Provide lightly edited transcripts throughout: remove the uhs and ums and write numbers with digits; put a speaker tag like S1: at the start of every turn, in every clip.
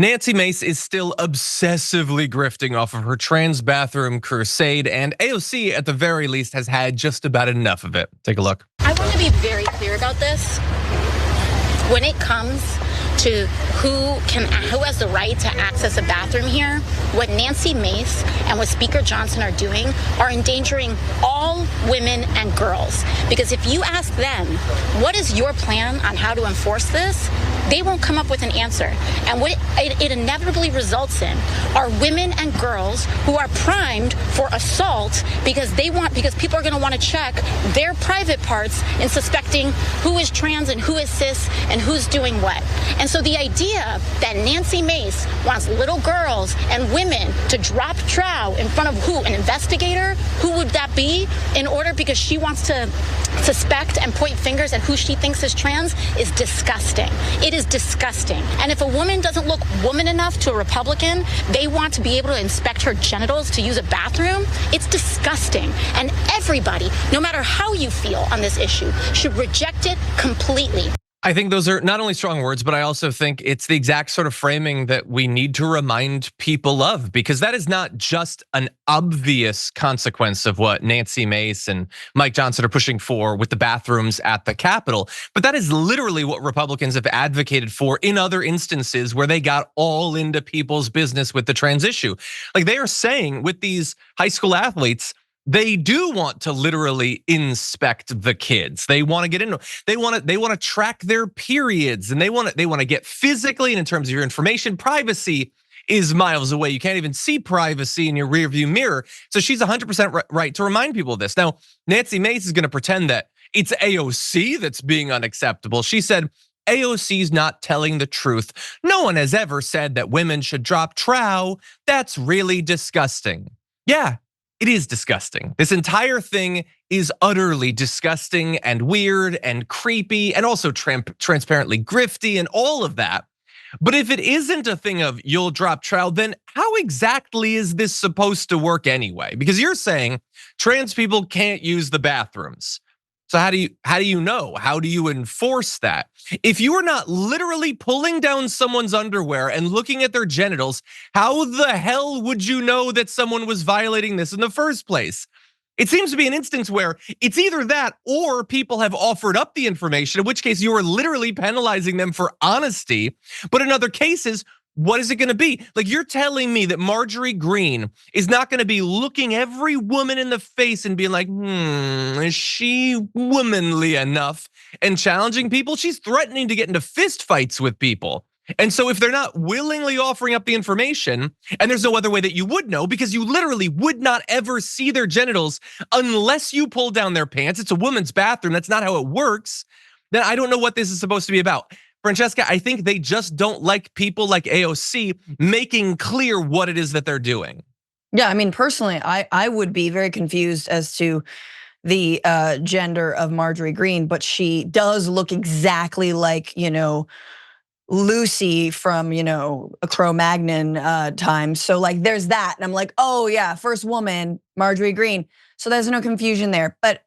S1: Nancy Mace is still obsessively grifting off of her trans bathroom crusade, and AOC at the very least has had just about enough of it. Take a look.
S2: I want to be very clear about this. When it comes to who has the right to access a bathroom here, what Nancy Mace and what Speaker Johnson are doing are endangering all women and girls. Because if you ask them, what is your plan on how to enforce this? They won't come up with an answer. And what it inevitably results in are women and girls who are primed for assault because people are going to want to check their private parts in suspecting who is trans and who is cis and who's doing what. And so the idea that Nancy Mace wants little girls and women to drop trow in front of who? An investigator? Who would that be? In order because she wants to suspect and point fingers at who she thinks is trans is disgusting. It is disgusting. And if a woman doesn't look woman enough to a Republican, they want to be able to inspect her genitals to use a bathroom. It's disgusting. And everybody, no matter how you feel on this issue, should reject it completely.
S1: I think those are not only strong words, but I also think it's the exact sort of framing that we need to remind people of, because that is not just an obvious consequence of what Nancy Mace and Mike Johnson are pushing for with the bathrooms at the Capitol, but that is literally what Republicans have advocated for in other instances where they got all into people's business with the trans issue. Like they are saying with these high school athletes, they do want to literally inspect the kids. They want to get into. They want to track their periods, and they want to get physically and in terms of your information. Privacy is miles away. You can't even see privacy in your rearview mirror. So she's 100% right to remind people of this. Now, Nancy Mace is going to pretend that it's AOC that's being unacceptable. She said AOC's not telling the truth. No one has ever said that women should drop trow. That's really disgusting. Yeah. It is disgusting. This entire thing is utterly disgusting and weird and creepy and also transparently grifty and all of that. But if it isn't a thing of you'll drop trow, then how exactly is this supposed to work anyway? Because you're saying trans people can't use the bathrooms. So how do you know? How do you enforce that? If you are not literally pulling down someone's underwear and looking at their genitals, how the hell would you know that someone was violating this in the first place? It seems to be an instance where it's either that or people have offered up the information, in which case you are literally penalizing them for honesty. But in other cases, what is it going to be? Like you're telling me that Marjorie Greene is not going to be looking every woman in the face and being like, is she womanly enough? And challenging people? She's threatening to get into fist fights with people. And so if they're not willingly offering up the information, and there's no other way that you would know because you literally would not ever see their genitals unless you pull down their pants. It's a woman's bathroom. That's not how it works. Then I don't know what this is supposed to be about. Francesca, I think they just don't like people like AOC making clear what it is that they're doing.
S3: Yeah, I mean, personally, I would be very confused as to the gender of Marjorie Greene, but she does look exactly like, Lucy from, a Cro-Magnon times. So like there's that. And I'm like, oh yeah, first woman, Marjorie Greene. So there's no confusion there. But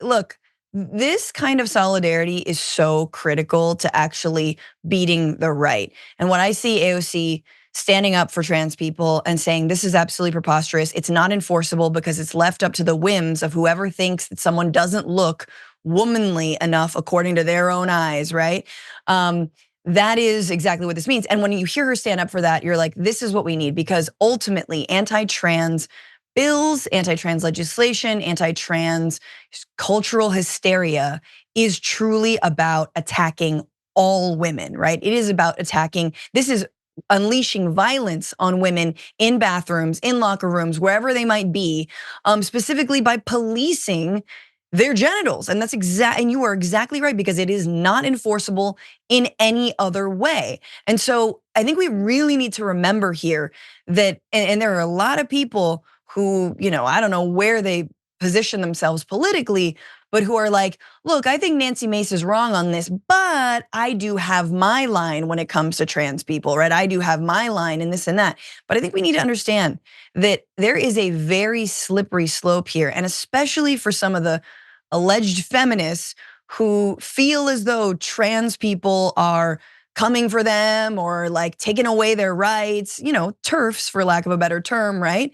S3: look, this kind of solidarity is so critical to actually beating the right. And when I see AOC standing up for trans people and saying this is absolutely preposterous, it's not enforceable because it's left up to the whims of whoever thinks that someone doesn't look womanly enough according to their own eyes, right? That is exactly what this means. And when you hear her stand up for that, you're like, this is what we need, because ultimately anti-trans bills, anti-trans legislation, anti-trans cultural hysteria is truly about attacking all women, right? It is about attacking, this is unleashing violence on women in bathrooms, in locker rooms, wherever they might be, specifically by policing their genitals. And and you are exactly right, because it is not enforceable in any other way. And so I think we really need to remember here that, and there are a lot of people who, I don't know where they position themselves politically, but who are like, look, I think Nancy Mace is wrong on this, but I do have my line when it comes to trans people, right? I do have my line in this and that. But I think we need to understand that there is a very slippery slope here, and especially for some of the alleged feminists who feel as though trans people are coming for them or like taking away their rights, TERFs for lack of a better term, right?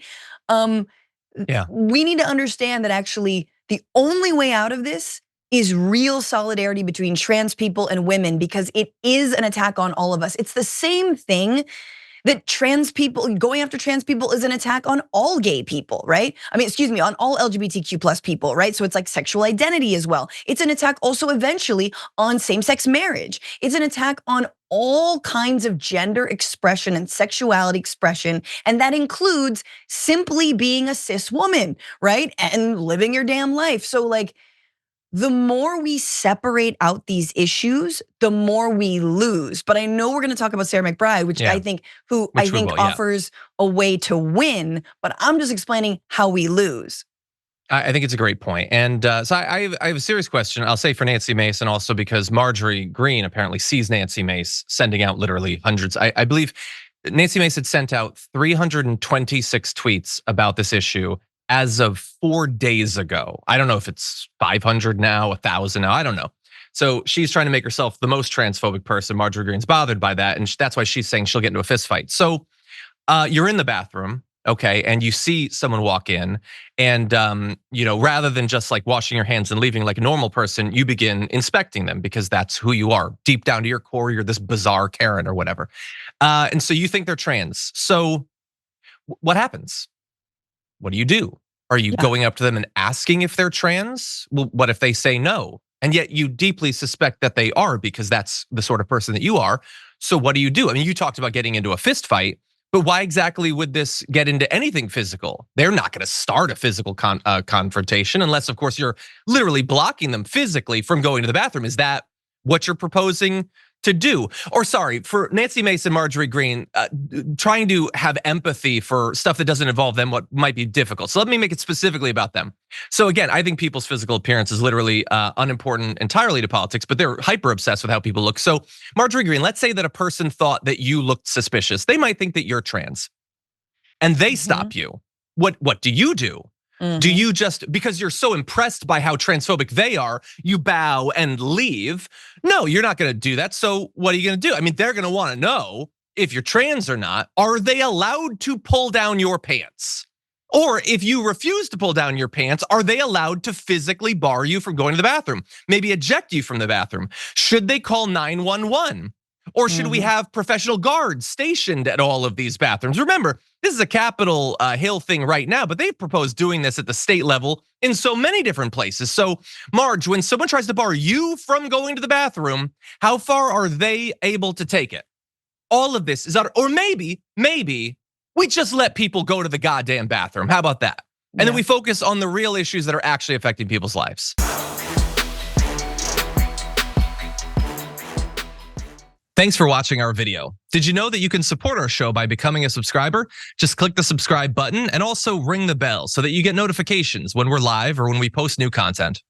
S1: Yeah.
S3: We need to understand that actually the only way out of this is real solidarity between trans people and women, because it is an attack on all of us. It's the same thing that going after trans people is an attack on all gay people, right? I mean, excuse me, on all LGBTQ plus people, right? So it's like sexual identity as well. It's an attack also eventually on same-sex marriage. It's an attack on all kinds of gender expression and sexuality expression. And that includes simply being a cis woman, right? And living your damn life. So like, the more we separate out these issues, the more we lose. But I know we're gonna talk about Sarah McBride, which I think offers a way to win, but I'm just explaining how we lose.
S1: I think it's a great point. And so I have a serious question, I'll say for Nancy Mace, and also because Marjorie Greene apparently sees Nancy Mace sending out literally hundreds. I believe Nancy Mace had sent out 326 tweets about this issue as of 4 days ago. I don't know if it's 500 now, 1,000 now, I don't know. So she's trying to make herself the most transphobic person. Marjorie Greene's bothered by that, and that's why she's saying she'll get into a fist fight. So you're in the bathroom, okay, and you see someone walk in, and rather than just like washing your hands and leaving like a normal person, you begin inspecting them because that's who you are. Deep down to your core, you're this bizarre Karen or whatever. And so you think they're trans. So what happens? What do you do? Are you going up to them and asking if they're trans? Well, what if they say no? And yet you deeply suspect that they are, because that's the sort of person that you are. So what do you do? I mean, you talked about getting into a fist fight, but why exactly would this get into anything physical? They're not gonna start a physical confrontation unless, of course, you're literally blocking them physically from going to the bathroom. Is that what you're proposing to do? Or sorry, for Nancy Mace and Marjorie Greene, trying to have empathy for stuff that doesn't involve them, what might be difficult. So let me make it specifically about them. So again, I think people's physical appearance is literally unimportant entirely to politics, but they're hyper obsessed with how people look. So Marjorie Greene, let's say that a person thought that you looked suspicious. They might think that you're trans and they stop you. What do you do? Do you just, because you're so impressed by how transphobic they are, you bow and leave? No, you're not gonna do that. So what are you gonna do? I mean, they're gonna wanna know if you're trans or not. Are they allowed to pull down your pants? Or if you refuse to pull down your pants, are they allowed to physically bar you from going to the bathroom? Maybe eject you from the bathroom? Should they call 911? Or should we have professional guards stationed at all of these bathrooms? Remember, this is a Capitol Hill thing right now, but they've proposed doing this at the state level in so many different places. So Marge, when someone tries to bar you from going to the bathroom, how far are they able to take it? All of this is out, or maybe we just let people go to the goddamn bathroom. How about that? And then we focus on the real issues that are actually affecting people's lives. Thanks for watching our video. Did you know that you can support our show by becoming a subscriber? Just click the subscribe button and also ring the bell so that you get notifications when we're live or when we post new content.